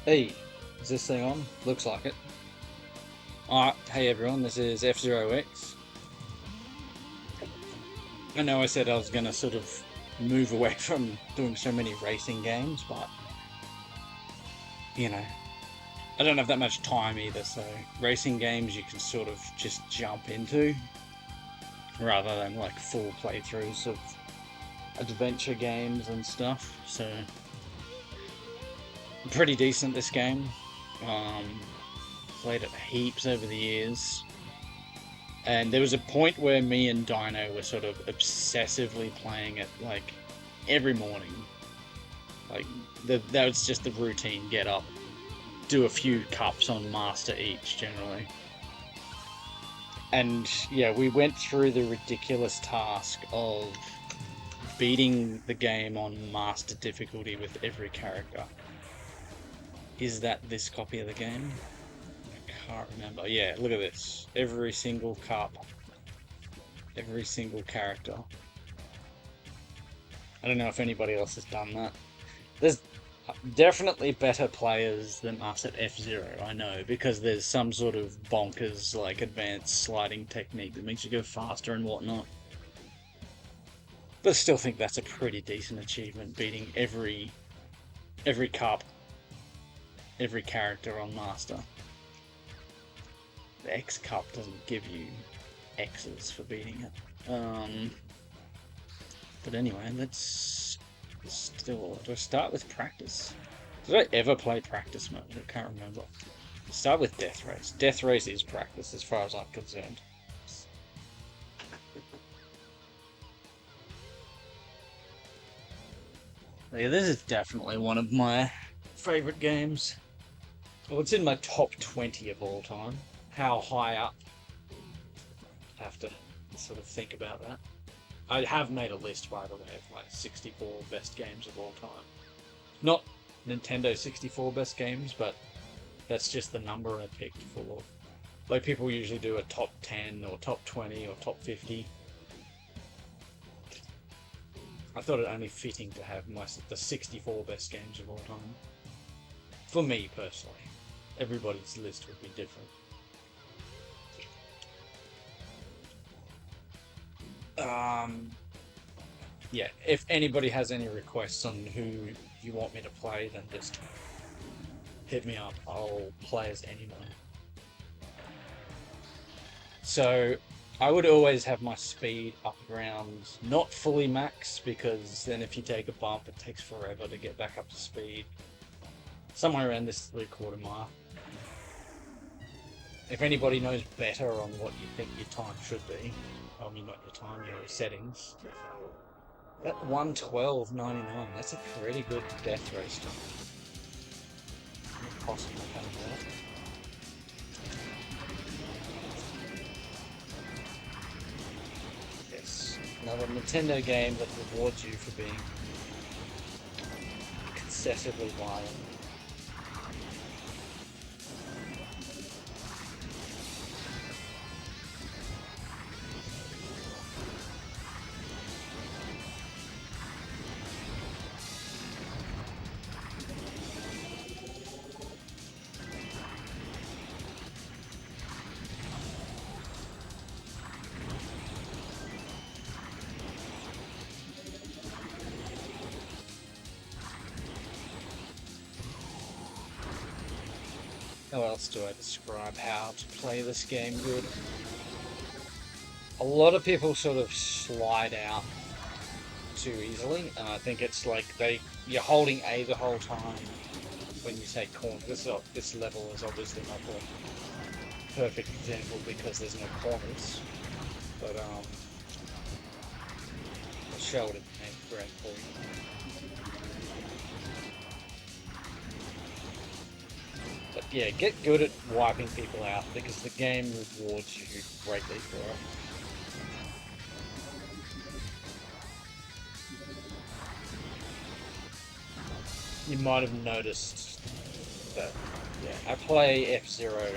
Hey, is this thing on? Looks like it. Alright, hey everyone, this is F0X. I know I said I was gonna sort of move away from doing so many racing games, but you know, I don't have that much time either, so racing games you can sort of just jump into rather than like full playthroughs of adventure games and stuff. So pretty decent this game. Um, Played it heaps over the years. And there was a point where me and Dino were sort of obsessively playing it like every morning. Like that was just the routine. Get up, do a few cups on Master each generally. And yeah, we went through the ridiculous task of beating the game on Master difficulty with every character. Is that this copy of the game? I can't remember. Yeah, look at this. Every single cup, every single character. I don't know if anybody else has done that. There's definitely better players than us at F-Zero, I know, because there's some sort of bonkers, like, advanced sliding technique that makes you go faster and whatnot. But I still think that's a pretty decent achievement, beating every cup, every character on Master. The X Cup doesn't give you X's for beating it. But anyway, let's still. Do I start with practice? Did I ever play practice mode? I can't remember. Start with Death Race. Death Race is practice as far as I'm concerned. Yeah, this is definitely one of my favourite games. Well, it's in my top 20 of all time. How high up? I have to sort of think about that. I have made a list, by the way, of like 64 best games of all time. Not Nintendo 64 best games, but that's just the number I picked for. Like people usually do a top 10 or top 20 or top 50. I thought it only fitting to have the 64 best games of all time. For me personally, everybody's list would be different. Yeah, if anybody has any requests on who you want me to play, then just hit me up. I'll play as anyone. So I would always have my speed up around not fully max, because then if you take a bump it takes forever to get back up to speed. Somewhere around this 3/4 mile. If anybody knows better on what you think your time should be, I mean not your time, your settings. That 1:12.99, that's a pretty good death race time. Possibly coming out. Yes, another Nintendo game that rewards you for being excessively violent. How else do I describe how to play this game good? A lot of people sort of slide out too easily, and I think it's like you're holding A the whole time when you take corners. This level is obviously not the perfect example because there's no corners, but I'll show it in the grand for you. But yeah, get good at wiping people out because the game rewards you greatly for it. You might have noticed that, yeah, I play F-Zero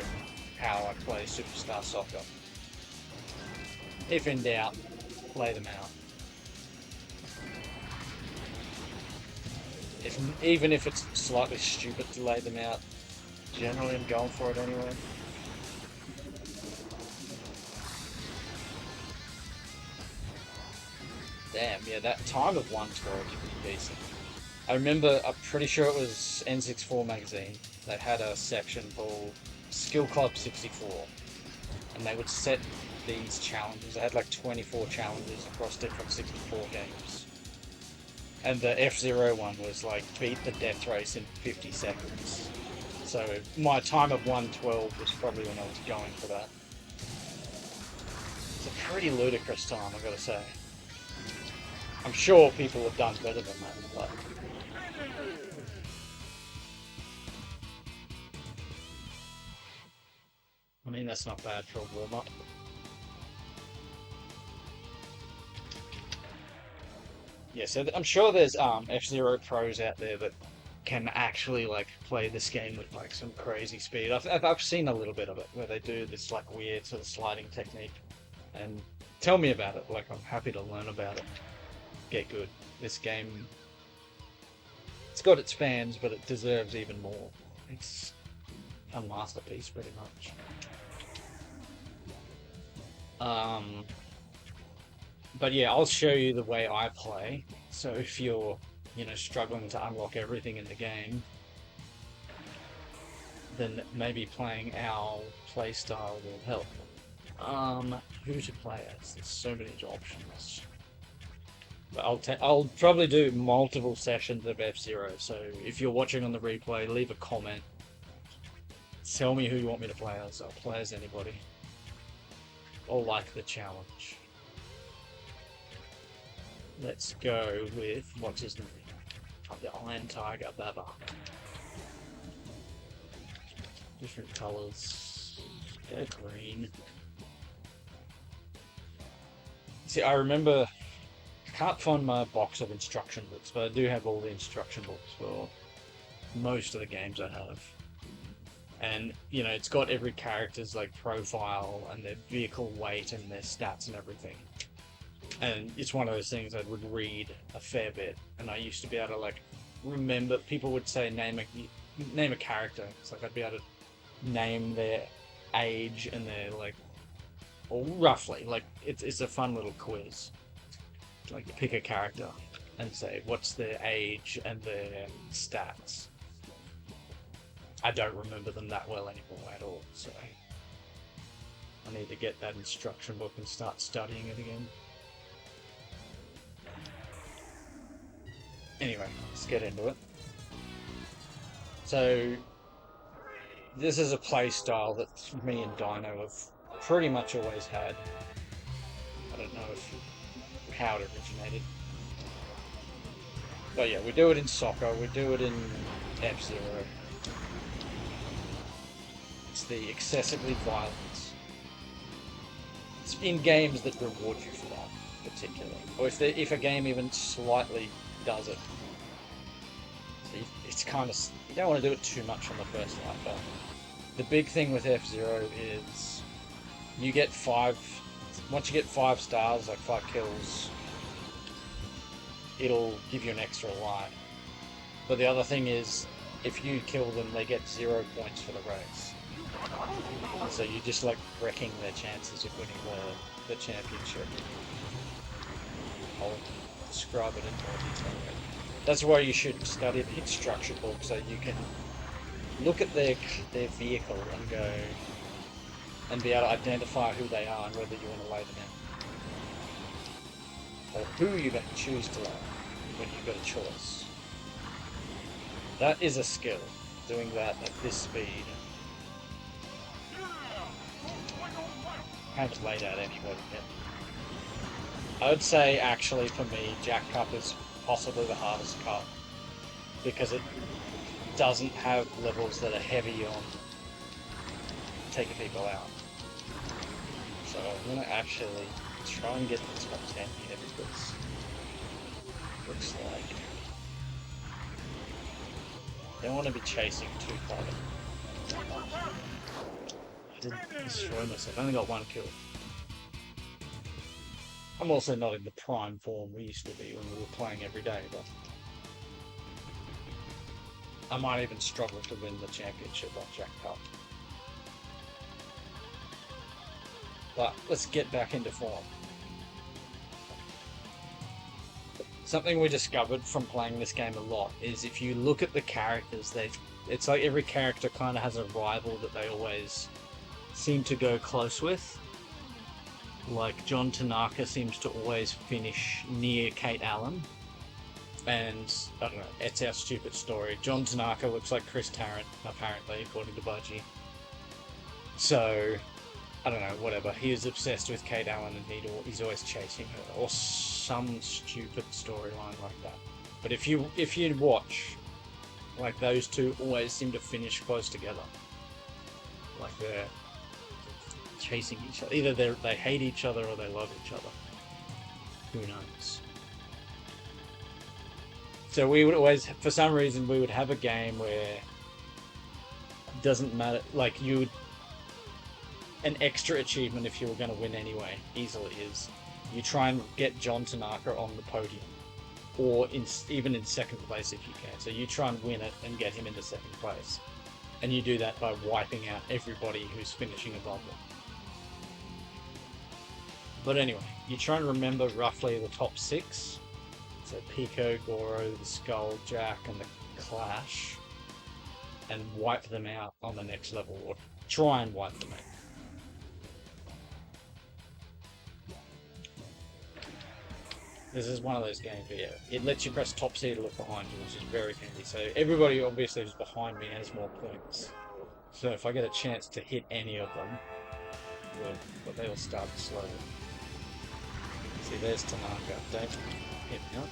how I play Superstar Soccer. If in doubt, play them out. Even if it's slightly stupid to lay them out. Generally, I'm going for it anyway. Damn, yeah, that time of 112 is pretty decent. I remember, I'm pretty sure it was N64 magazine. They had a section called Skill Club 64, and they would set these challenges. They had like 24 challenges across different 64 games. And the F-Zero one was like, beat the death race in 50 seconds. So my time of 112 was probably when I was going for that. It's a pretty ludicrous time, I gotta say. I'm sure people have done better than that, but... I mean, that's not bad for a warm-up. Yeah, so I'm sure there's F-Zero pros out there that can actually like play this game with like some crazy speed. I've seen a little bit of it where they do this like weird sort of sliding technique, and tell me about it. Like I'm happy to learn about it. Get good. This game, it's got its fans, but it deserves even more. It's a masterpiece, pretty much. But yeah, I'll show you the way I play. So if you're, struggling to unlock everything in the game, then maybe playing our playstyle will help. Who to play as? There's so many options. But I'll probably do multiple sessions of F-Zero. So if you're watching on the replay, leave a comment. Tell me who you want me to play as. I'll play as anybody. Or like the challenge. Let's go with, what's his name? The Iron Tiger, Baba. Different colours. Go green. See, I remember, I can't find my box of instruction books, but I do have all the instruction books for most of the games I have. And, it's got every character's like profile and their vehicle weight and their stats and everything. And it's one of those things I would read a fair bit, and I used to be able to like remember. People would say name a character. It's like I'd be able to name their age and their like, or roughly like it's a fun little quiz. Like pick a character and say what's their age and their stats. I don't remember them that well anymore at all, so I need to get that instruction book and start studying it again. Anyway, let's get into it. So, this is a play style that me and Dino have pretty much always had. I don't know how it originated. But yeah, we do it in soccer, we do it in F-Zero. It's the excessively violence. It's in games that reward you for that, particularly. Or if a game even slightly does it. So it's kind of, you don't want to do it too much on the first light, but the big thing with F-Zero is you get once you get 5 stars, like 5 kills, it'll give you an extra life. But the other thing is, if you kill them, they get 0 points for the race. So you're just like wrecking their chances of winning the championship. I'll describe it in more detail. That's why you should study the instruction book, so you can look at their vehicle and go and be able to identify who they are and whether you want to lay them out. Or who you're going to choose to lay when you've got a choice. That is a skill, doing that at this speed. I haven't laid out anybody yet. I would say, actually, for me, Jack Cup is possibly the hardest cup, because it doesn't have levels that are heavy on taking people out. So I'm going to actually try and get the top 10 here, because looks like I don't want to be chasing too far. I didn't destroy myself. I only got 1 kill. I'm also not in the prime form we used to be when we were playing every day, but I might even struggle to win the championship on Jack Cup. But let's get back into form. Something we discovered from playing this game a lot is if you look at the characters, it's like every character kind of has a rival that they always seem to go close with. Like John Tanaka seems to always finish near Kate Allen. And, I don't know, it's our stupid story. John Tanaka looks like Chris Tarrant, apparently, according to Budgie. So, I don't know, whatever. He is obsessed with Kate Allen and he's always chasing her. Or some stupid storyline like that. But if you watch, like, those two always seem to finish close together. Like they're chasing each other. Either they hate each other or they love each other. Who knows? So we would always, for some reason, we would have a game where it doesn't matter, like an extra achievement if you were going to win anyway, easily is, you try and get John Tanaka on the podium, or even in second place if you can. So you try and win it and get him into second place. And you do that by wiping out everybody who's finishing above them. But anyway, you try and remember roughly the top 6. So Pico, Goro, the Skull, Jack, and the Clash, and wipe them out on the next level, or try and wipe them out. This is one of those games where it lets you press top C to look behind you, which is very handy. So everybody obviously who's behind me has more points. So if I get a chance to hit any of them, good, but they all start slowly. See, there's Tanaka. Don't hit me up.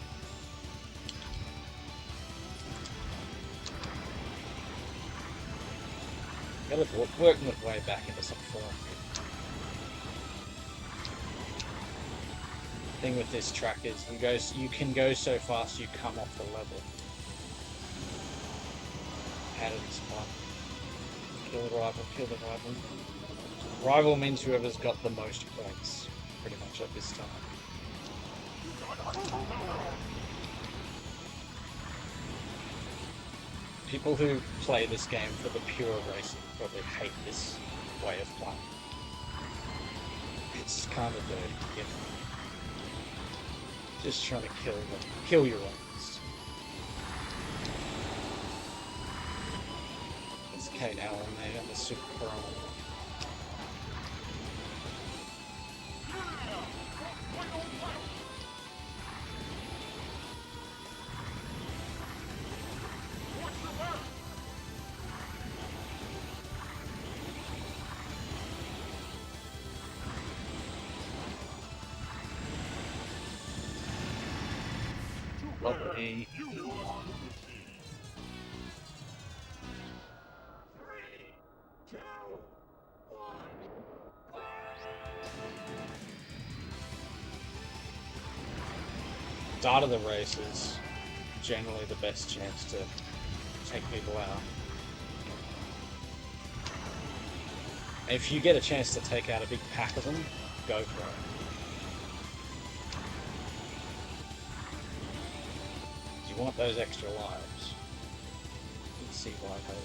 Gotta work my way back into some form here. The thing with this track is you can go so fast you come off the level. How did this one? Kill the rival, kill the rival. Rival means whoever's got the most points, pretty much at this time. People who play this game for the pure racing probably hate this way of playing. It's kind of dirty, you know. Just trying to kill your ones. It's Kate Allen there on the Super Chrome. Lovely. Start of the race is generally the best chance to take people out. If you get a chance to take out a big pack of them, go for it. You want those extra lives. Let's see why I have.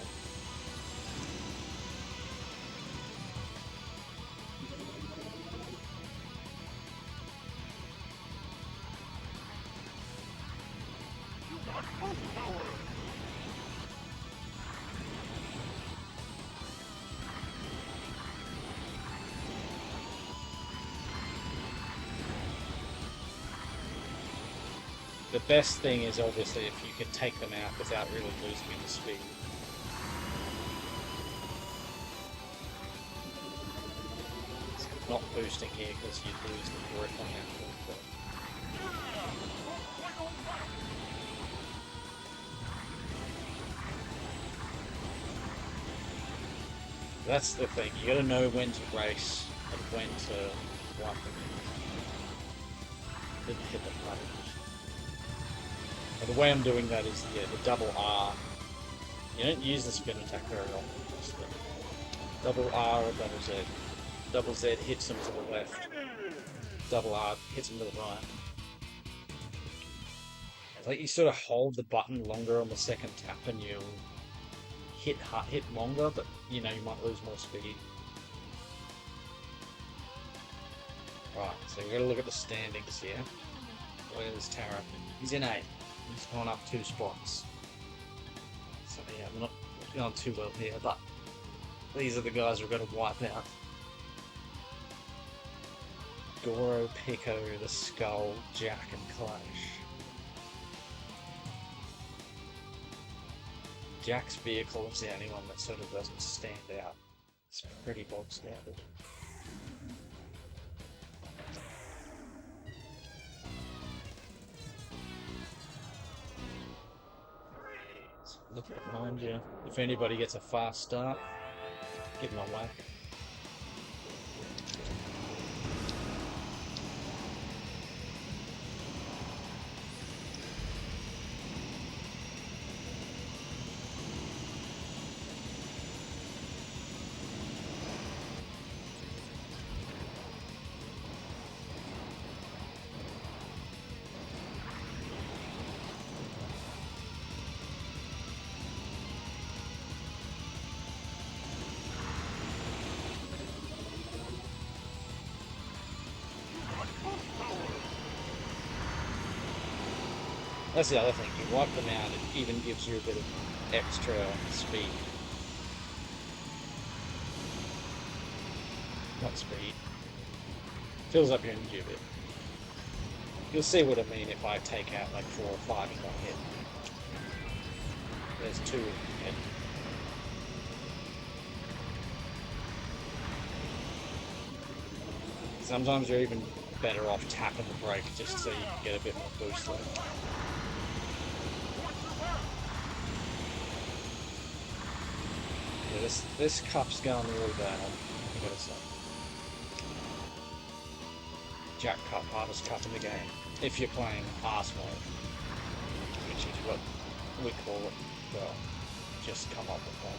The best thing is obviously if you can take them out without really losing any speed. It's not boosting here because you lose the grip on that. That's the thing, you gotta know when to race and when to wipe them in. Didn't hit the button. But the way I'm doing that is, the double R. You don't use the spin attack very often. Just the double R or double Z. Double Z hits them to the left. Double R hits them to the right. Like you sort of hold the button longer on the second tap and you'll hit longer, but you know, you might lose more speed. Right, so we've got to look at the standings here. Where's Tara? He's in 8th. He's gone up 2 spots. So yeah, we're not going too well here, but these are the guys we've got to wipe out. Goro, Pico, the Skull, Jack and Clash. Jack's vehicle is the only one that sort of doesn't stand out. It's pretty bog standard. Look behind you. If anybody gets a fast start, give them a whack. That's the other thing, you wipe them out, it even gives you a bit of extra speed. Not speed. Fills up your energy a bit. You'll see what I mean if I take out like 4 or 5 in one hit. There's 2 in the hit. Sometimes you're even better off tapping the brake just so you can get a bit more boost there. Yeah, this cup's going really bad, I gotta say. Jack Cup, hardest cup in the game. If you're playing arse mode, which is what we call it, well, just come up with that.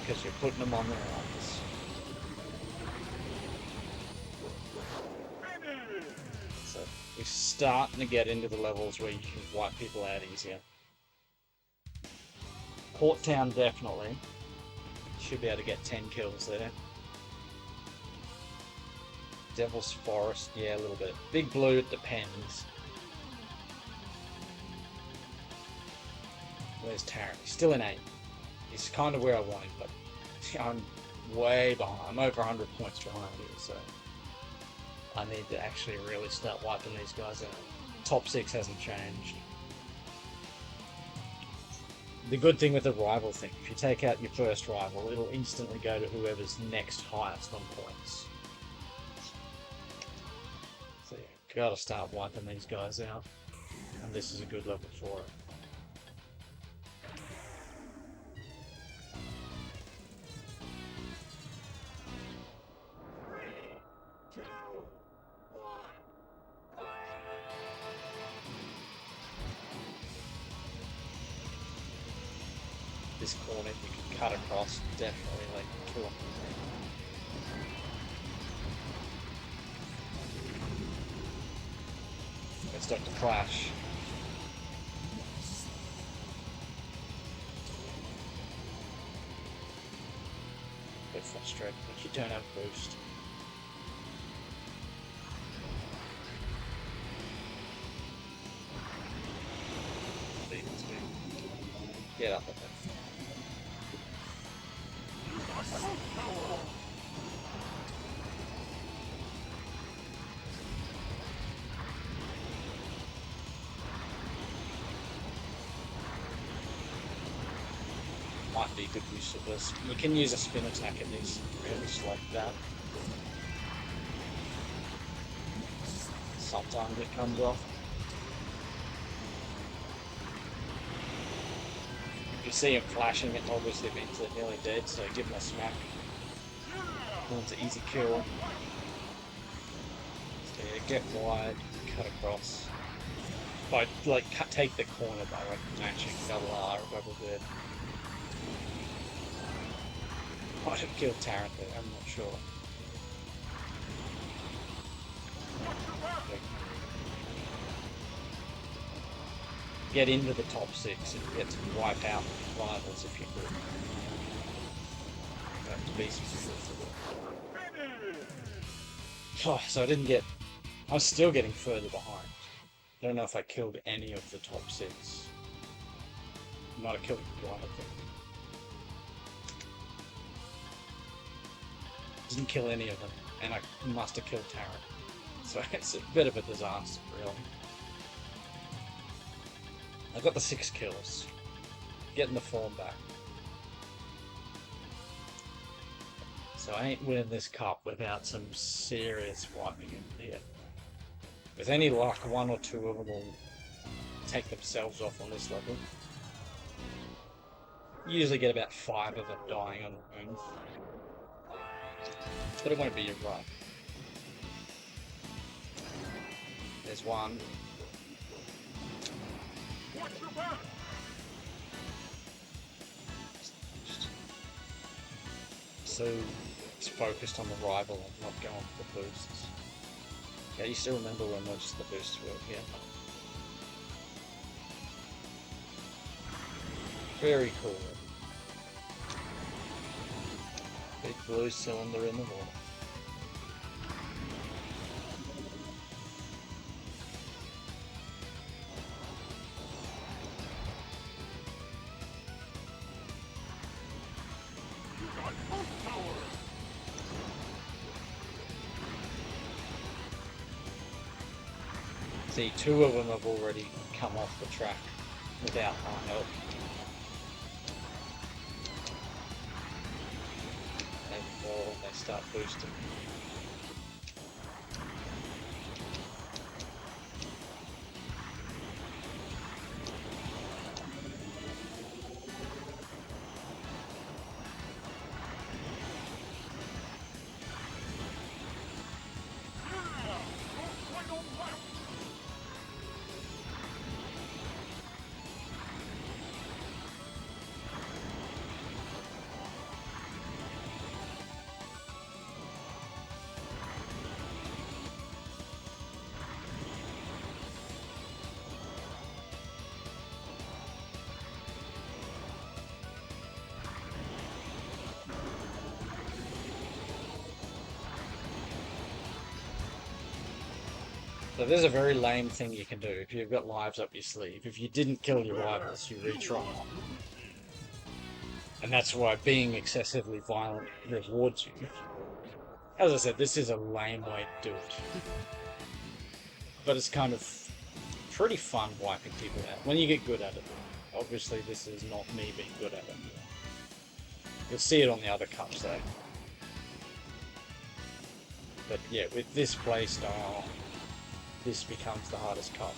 Because you're putting them on their arms. So we're starting to get into the levels where you can wipe people out easier. Port Town definitely. Should be able to get 10 kills there. Devil's Forest, yeah, a little bit. Big Blue, it depends. Where's Taryn? He's still in 8. He's kind of where I want him, but I'm way behind. I'm over 100 points behind here, so I need to actually really start wiping these guys out. Top 6 hasn't changed. The good thing with the rival thing, if you take out your first rival, it'll instantly go to whoever's next highest on points. So you gotta start wiping these guys out, and this is a good level for it. This corner you can cut across, definitely like kill them. Let's start to clash. A bit frustrating if you don't have boost. Get up at that. Might be good use of this. You can use a spin attack at these rooms like that. Sometimes it comes off. You see him flashing, it obviously means they're nearly dead, so give him a smack. It's an easy kill. So yeah, get wide, cut across. But like take the corner by like matching double R or double Z. Might have killed Tarrant there, I'm not sure. get into the top 6 and get to wipe out rivals if you could. You have to be specific. Oh, so I didn't get... I was still getting further behind. I don't know if I killed any of the top 6. I might have killed one of them. Didn't kill any of them, and I must have killed Taryn. So it's a bit of a disaster, really. I got the 6 kills. Getting the form back. So I ain't winning this cup without some serious wiping in here. With any luck, 1 or 2 of them will take themselves off on this level. You usually get about 5 of them dying on their own. But it won't be your run. There's one. So it's focused on the rival and not going for the boosts. Yeah, you still remember when most of the boosts were here. Very cool. Big blue cylinder in the water. See, 2 of them have already come off the track without my help. And more when they start boosting. So there's a very lame thing you can do if you've got lives up your sleeve. If you didn't kill your rivals, you retry. And that's why being excessively violent rewards you. As I said, this is a lame way to do it. But it's kind of pretty fun wiping people out, when you get good at it. Obviously this is not me being good at it. You'll see it on the other cups though. But yeah, with this playstyle, this becomes the hardest cup.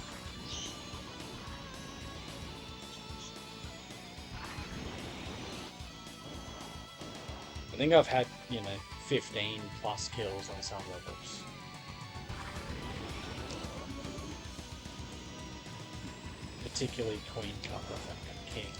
I think I've had, 15 plus kills on some levels. Particularly Queen Cup, I think, and King.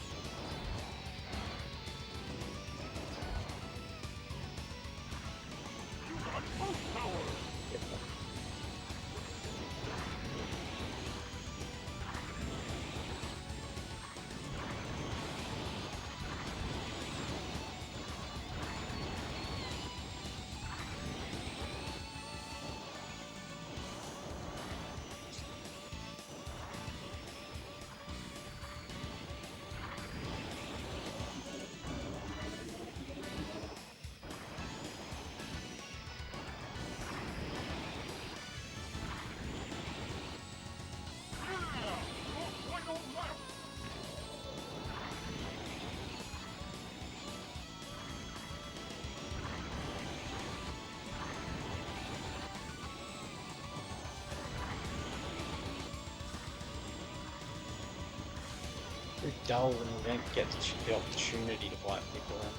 Very dull when you don't get the opportunity to wipe people out.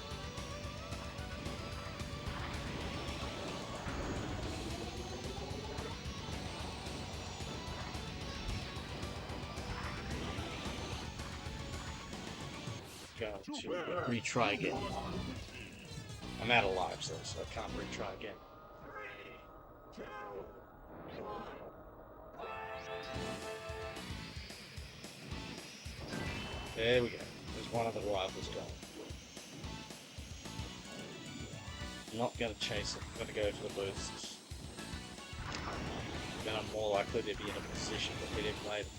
Go to retry again. I'm out of lives though, so I can't retry again. There we go. There's one of the rivals gone. I'm not going to chase it. I'm going to go for the boosts. Then I'm more likely to be in a position to hit him later.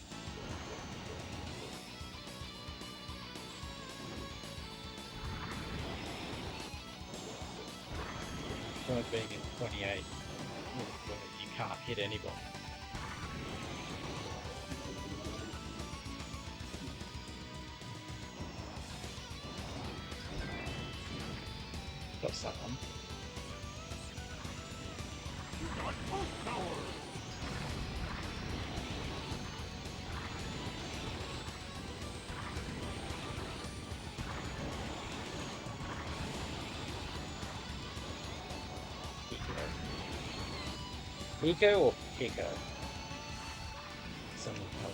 Point being in 28, you can't hit anybody. Got someone. Pico or Pico? Someone help.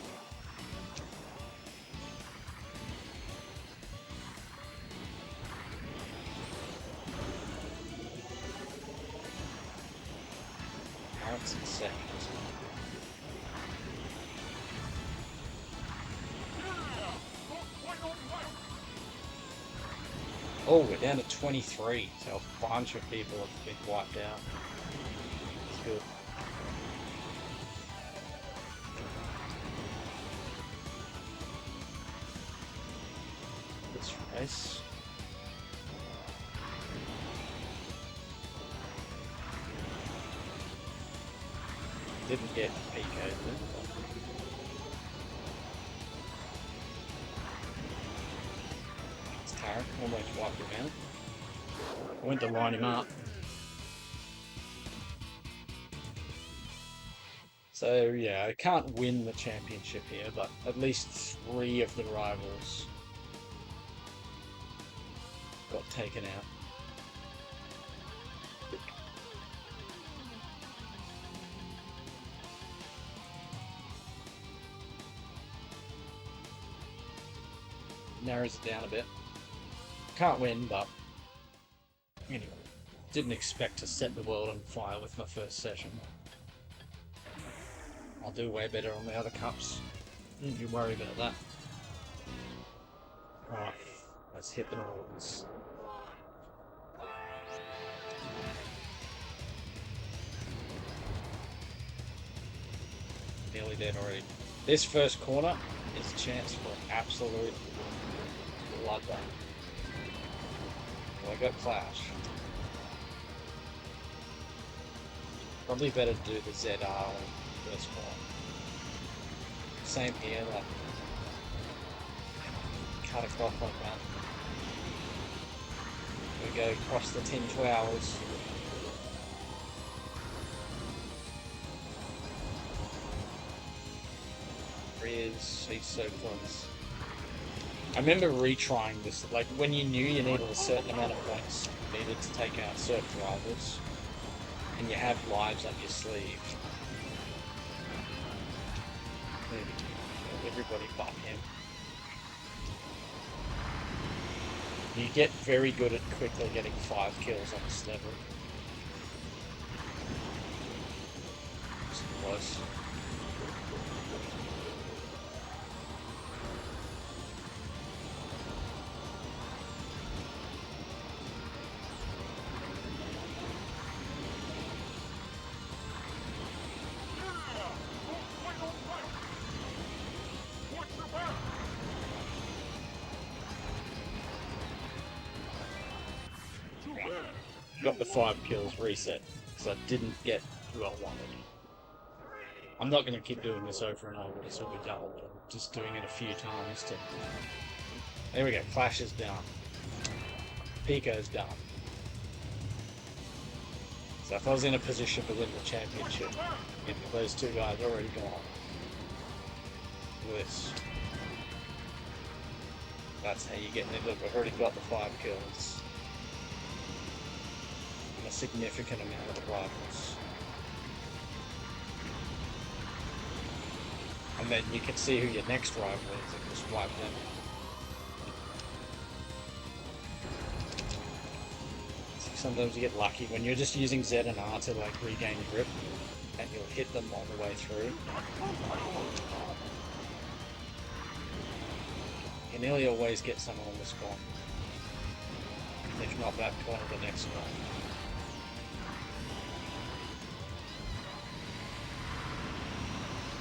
Alex and Seth. Oh, we're down to 23, so a bunch of people have been wiped out. That's good. This race. Didn't get Pico then. It's Tarek, almost wiped him out. I went to line him up. So yeah, I can't win the championship here, but at least 3 of the rivals got taken out. Narrows it down a bit. Can't win, but anyway, didn't expect to set the world on fire with my first session. I'll do way better on the other cups. Don't you worry about that. Alright, let's hit the Northerners. Nearly dead already. This first corner is a chance for absolute bloodbath. Well, I got Clash. Probably better to do the ZR on the first one. Same here, like cut across like that. We go across the 10 hours. He's so close. I remember retrying this, like when you knew you needed a certain amount of points, you needed to take out certain rivals, and you have lives up your sleeve. Everybody but him. You get very good at quickly getting 5 kills on this level. It's close. Got the 5 kills reset, because I didn't get who I wanted. I'm not going to keep doing this over and over, this will be dull, but I'm just doing it a few times to... There we go, Clash is down. Pico's down. So if I was in a position to win the championship, with those 2 guys already gone. This. That's how you get in it. Look, I've already got the 5 kills. A significant amount of the rivals. And then you can see who your next rival is and just wipe them. Sometimes you get lucky when you're just using Z and R to like regain grip, and you'll hit them on the way through. can nearly always get someone on the spawn. If not that corner, the next one.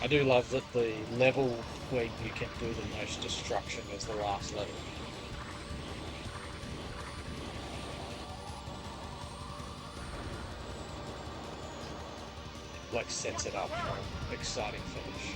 I do love that the level where you can do the most destruction is the last level. It, like, sets it up for an exciting finish.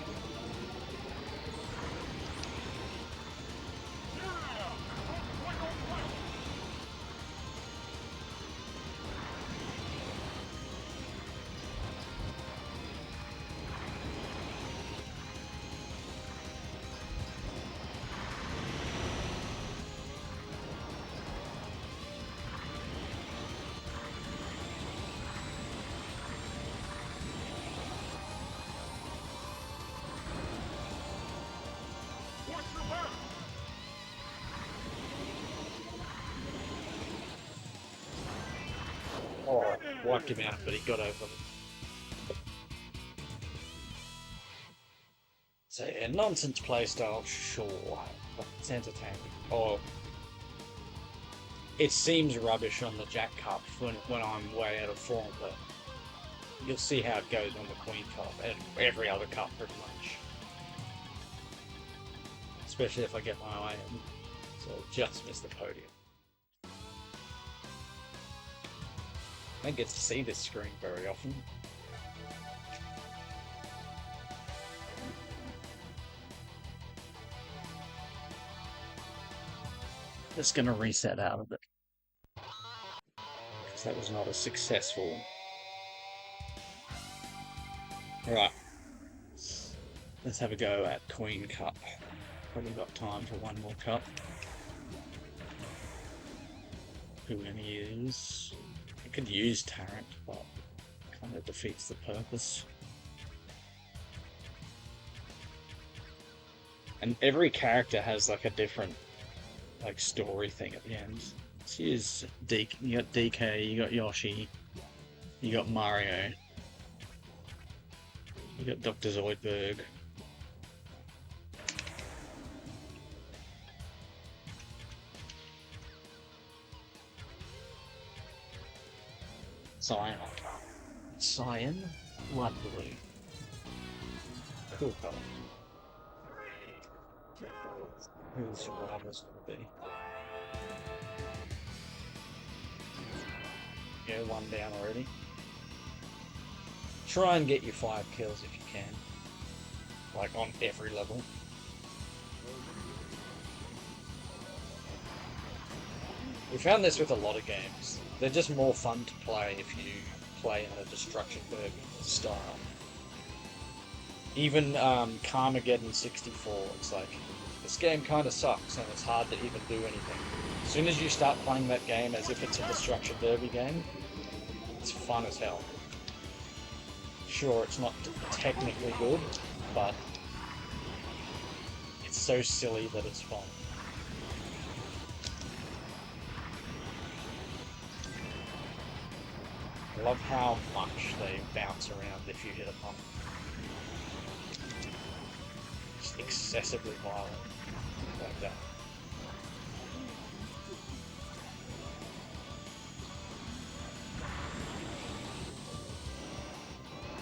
Oh, wiped him out, but he got over them. So yeah, nonsense playstyle, sure, but it's entertaining. Or it seems rubbish on the Jack Cup when I'm way out of form, but you'll see how it goes on the Queen Cup and every other cup pretty much. Especially if I get my eye in. So just miss the podium. I don't get to see this screen very often. Just gonna reset out of it. Because that was not as successful. Right. Let's have a go at Queen Cup. Probably got time for one more cup. Who we're gonna use? I could use Tarrant, but kind of defeats the purpose. And every character has like a different like story thing at the end. Let's use DK. You got DK, you got Yoshi, you got Mario, you got Dr. Zoidberg. Cyan, light blue. Cool color. Who the survivor's gonna be? Yeah, one down already. Try and get your 5 kills if you can. Like on every level. We found this with a lot of games. They're just more fun to play if you play in a Destruction Derby style. Even Carmageddon 64, it's like, this game kind of sucks and it's hard to even do anything. As soon as you start playing that game as if it's a Destruction Derby game, it's fun as hell. Sure, it's not technically good, but it's so silly that it's fun. I love how much they bounce around if you hit a bump. Just excessively violent, like that.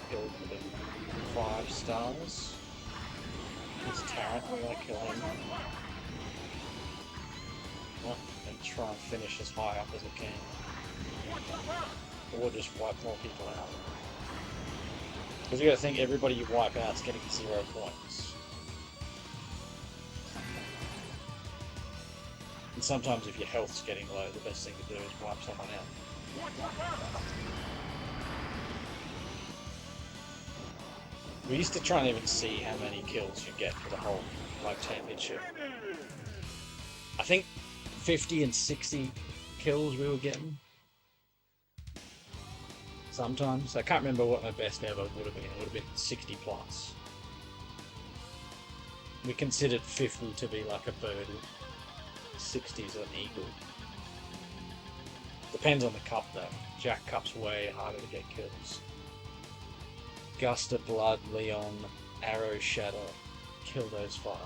Build with the 5 stars. There's Tarrant, we're gonna kill him. And try and finish as high up as I can. Or just wipe more people out. Because you gotta think everybody you wipe out is getting 0 points. And sometimes if your health's getting low, the best thing to do is wipe someone out. We used to try and even see how many kills you get for the whole like championship. I think 50 and 60 kills we were getting. Sometimes. I can't remember what my best ever would have been. It would have been 60 plus. We considered 50 to be like a bird. 60's an eagle. Depends on the cup though. Jack Cup's way harder to get kills. Gust of Blood, Leon, Arrow, Shadow. Kill those 5.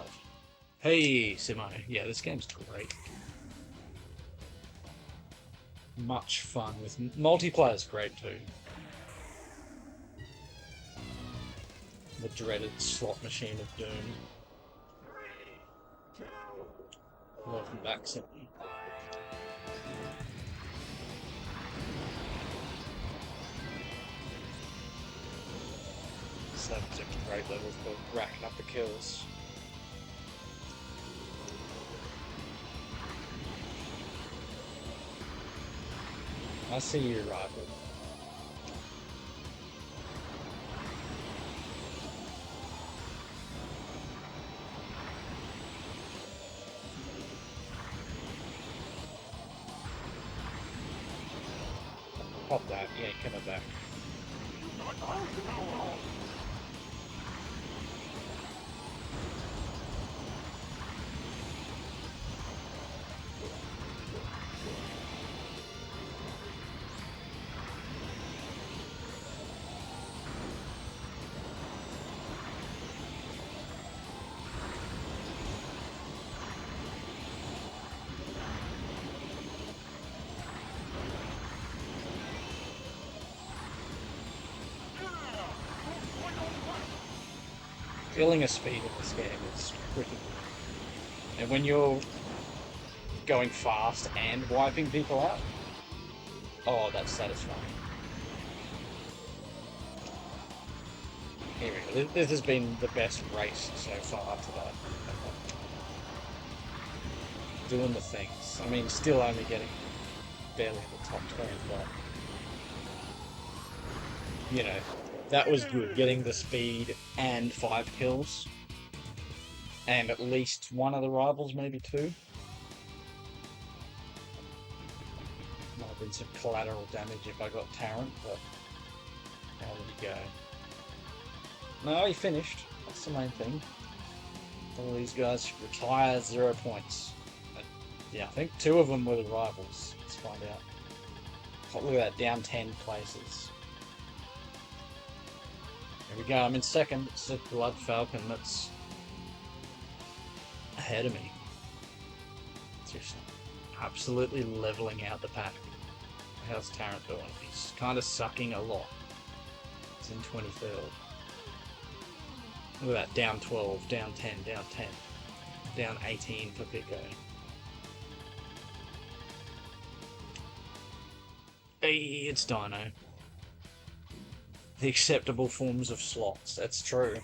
Hey, Simo. Yeah, this game's great. Much fun. With multiplayer's great too. The dreaded slot machine of doom. Welcome back, Simo. That's a great level for racking up the kills. I see you, rival. Pop that, he ain't coming back. Feeling a speed in this game is pretty good. And when you're going fast and wiping people out, oh, that's satisfying. Here we go. This has been the best race so far today. Doing the things. I mean, still only getting barely in the top 20, but you know, that was good, getting the speed and 5 kills. And at least one of the rivals, maybe 2. Might have been some collateral damage if I got Tarrant, but how did he go? No, he finished. That's the main thing. All these guys retire 0 points. Yeah, I think 2 of them were the rivals. Let's find out. Oh, look at that, down 10 places. Here we go, I'm in second. It's a Blood Falcon that's ahead of me. Just absolutely leveling out the pack. How's Tarrant doing? He's kind of sucking a lot. He's in 23rd. Look at that, down 12, down 10, down 10. Down 18 for Pico. Hey, it's Dino. The acceptable forms of slots, that's true.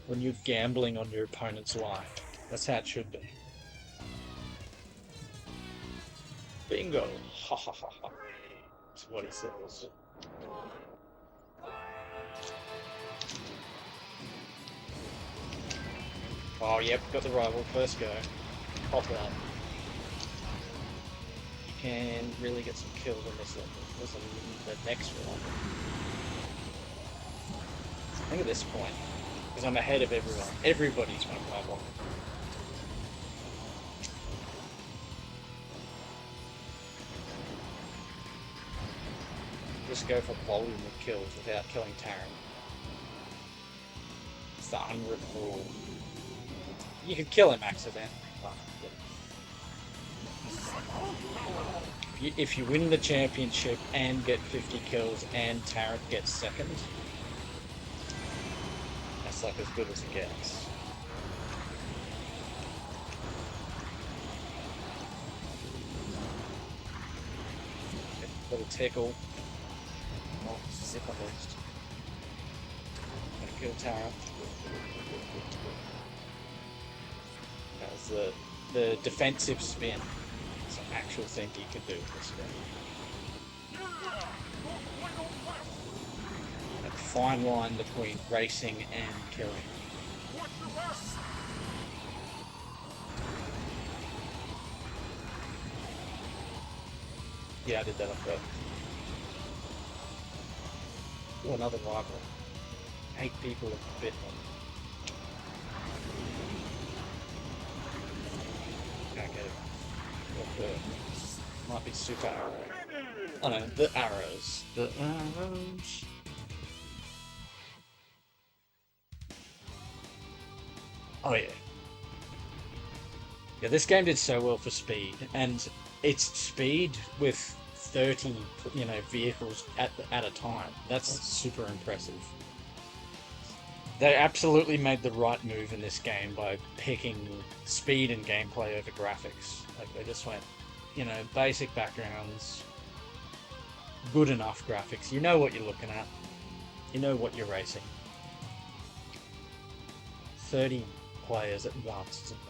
When you're gambling on your opponent's life, that's how it should be. Bingo! Ha ha ha ha. That's what he says. Oh, yep, got the rival. First go. Pop that. You can really get some kills on this level. There's the next one. I think at this point, because I'm ahead of everyone, everybody's one rival. Just go for volume of kills without killing Tarrant. It's the unwritten rule. You could kill him accidentally. If you win the championship and get 50 kills and Tarrant gets second, that's like as good as it gets. Little tickle. Oh, zip at least. Gonna kill Tarrant. That was the defensive spin. It's an actual thing you can do with this game. That fine line between racing and killing. Yeah, I did that on purpose. Oh, another rival. 8 people in the bit. Can't get it. Might be super arrow. Oh no, the arrows. The arrows. Oh yeah. Yeah, this game did so well for speed, and it's speed with 30, vehicles at a time. That's super impressive. They absolutely made the right move in this game by picking speed and gameplay over graphics. Like they just went, basic backgrounds, good enough graphics. You know what you're looking at. You know what you're racing. 30 players at once. It's amazing.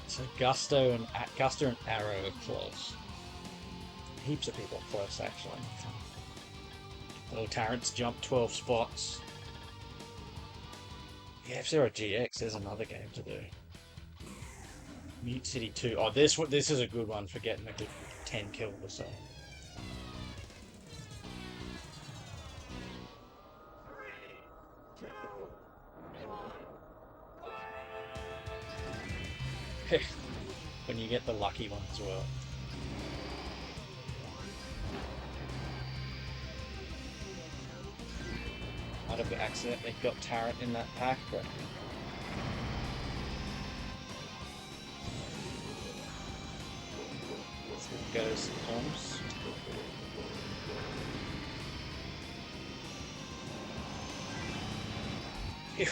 So Gusto and Arrow are close. Heaps of people close actually. Little Tarrant's jumped 12 spots. Yeah, F-Zero GX, there's another game to do. Mute City 2. Oh, this is a good one for getting a good 10 kills or so. When you get the lucky one as well. Might have accidentally got Tarrant in that pack, but goes Toms.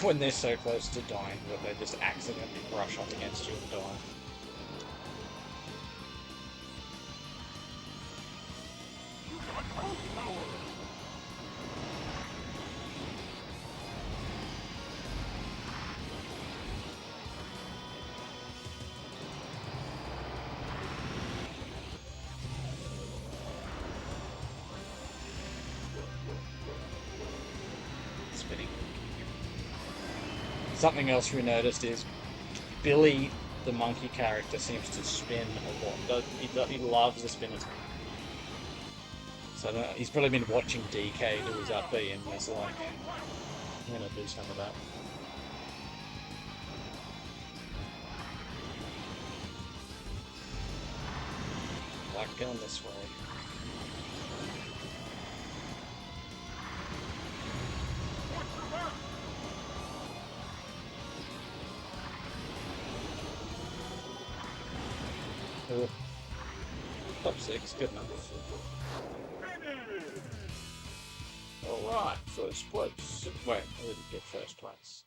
When they're so close to dying that they just accidentally brush up against you and die. Something else we noticed is Billy, the monkey character, seems to spin a lot. He loves the spinners. So he's probably been watching DK do his up B and was like, I'm gonna do some of that. Like going this way. Top 6, good enough. Alright, first place. Wait, I didn't get first place.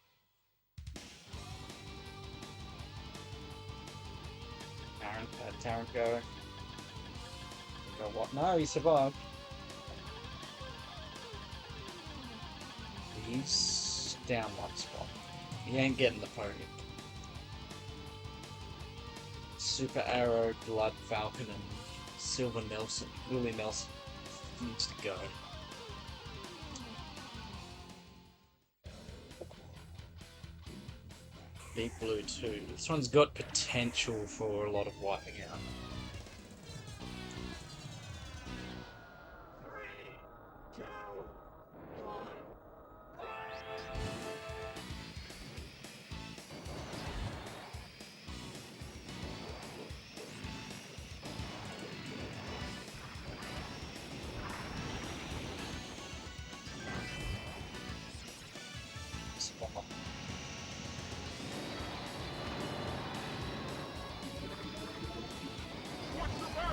Tarrant go. Go what? No, he survived. He's down one spot. He ain't getting the podium. Super Arrow, Blood Falcon, and Silver Nelson. Willie Nelson needs to go. Deep Blue 2. This one's got potential for a lot of wiping out.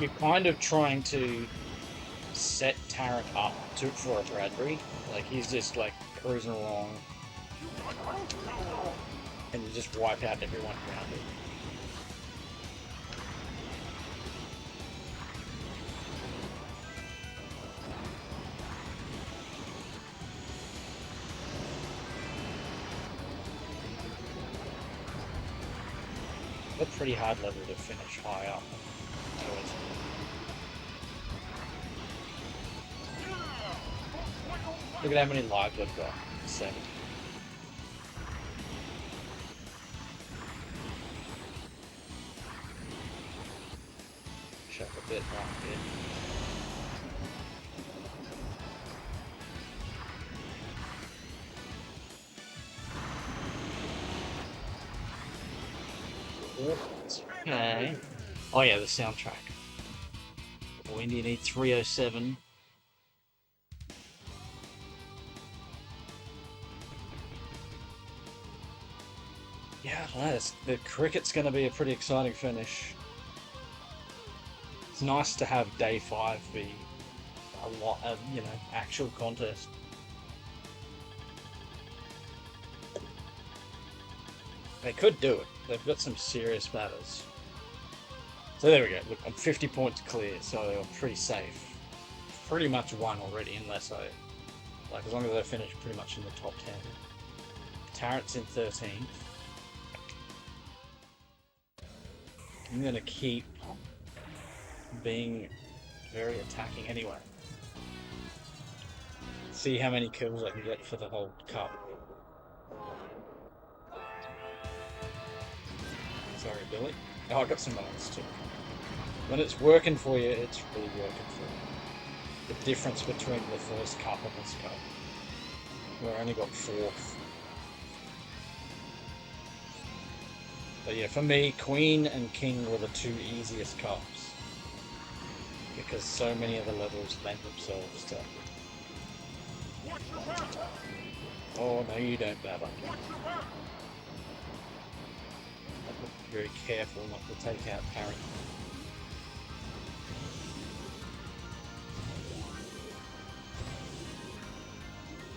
You're kind of trying to set Tarrant up for a Bradbury. Like, he's just like cruising along and you just wipe out everyone around him. A pretty hard level to finish high up. Look at how many lives I've got. 7. Shove a bit right here. Okay. Oh yeah, the soundtrack. When do you need 307? The cricket's going to be a pretty exciting finish. It's nice to have day 5 be a lot of, actual contest. They could do it. They've got some serious batters. So there we go. Look, I'm 50 points clear, so I'm pretty safe. Pretty much won already, unless as long as I finish pretty much in the top 10. Tarrant's in 13th. I'm going to keep being very attacking anyway. See how many kills I can get for the whole cup. Sorry, Billy. Oh, I got some others too. When it's working for you, it's really working for you. The difference between the first cup and this cup, where I only got 4th. But yeah, for me, Queen and King were the 2 easiest cups. Because so many of the levels lend themselves to... Oh, no you don't, Baba. Be very careful not to take out Parrot.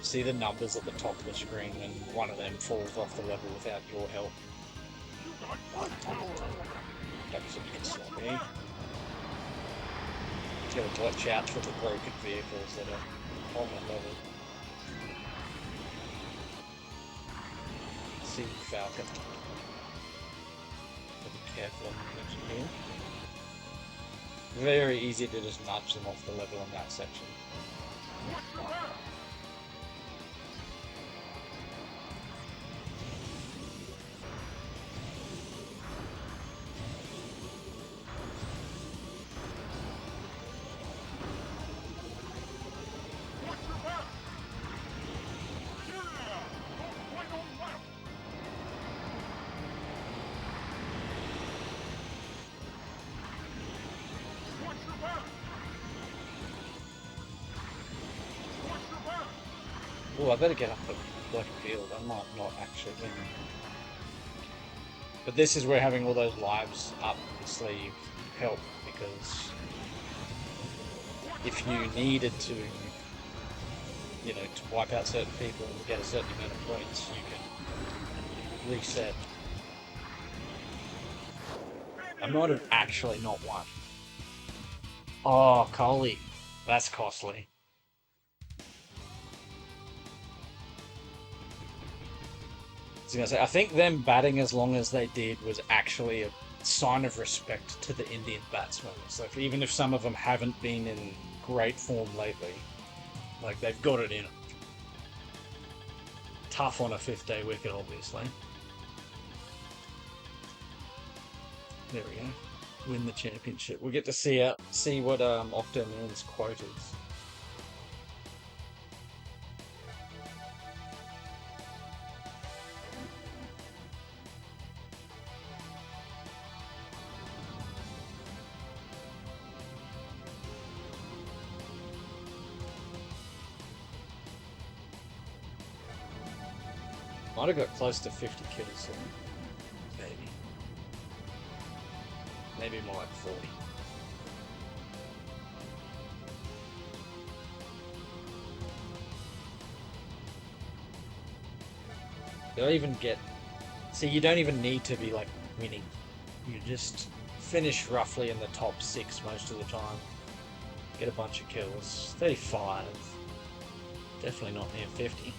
See the numbers at the top of the screen when one of them falls off the level without your help. That's a bit sloppy. Gotta watch out for the broken vehicles that are on that level. See Falcon. Be careful on the here. Very easy to just nudge them off the level in that section. Oh, I better get up the black field. I might not actually win. But this is where having all those lives up your sleeve help, because if you needed to, to wipe out certain people and get a certain amount of points, you can reset. I might have actually not won. Oh, Coley. That's costly. I think them batting as long as they did was actually a sign of respect to the Indian batsmen. So even if some of them haven't been in great form lately, they've got it in them. Tough on a 5th-day wicket, obviously. There we go. Win the championship. We'll get to see what Octoman's quote is. Might have got close to 50 kills soon. Maybe. Maybe more like 40. Did I even get... See, you don't even need to be winning. You just finish roughly in the top 6 most of the time. Get a bunch of kills. 35. Definitely not near 50.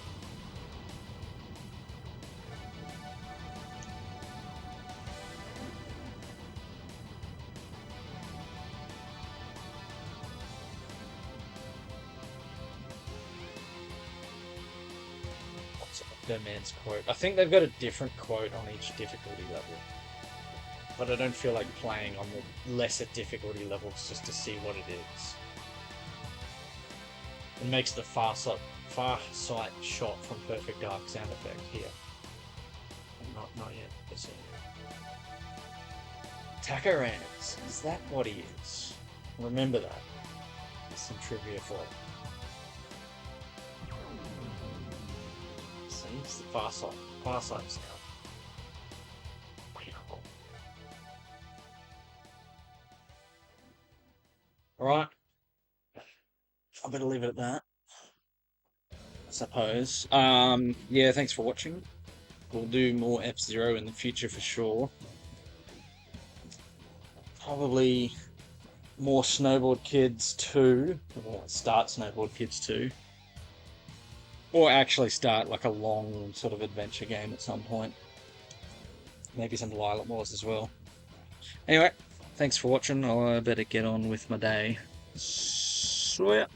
Man's quote. I think they've got a different quote on each difficulty level, but I don't feel like playing on the lesser difficulty levels just to see what it is. It makes the FarSight shot from Perfect Dark sound effect here. Not yet. Let's see. Takarans. Is that what he is? Remember that. There's some trivia for it. It's the FarSight sound. Alright, I better leave it at that, I suppose. Yeah, thanks for watching. We'll do more F-Zero in the future for sure. Probably more Snowboard Kids 2, or start Snowboard Kids 2. Or actually start like a long sort of adventure game at some point. Maybe some Lylat Wars as well. Anyway, thanks for watching. I better get on with my day. So yeah.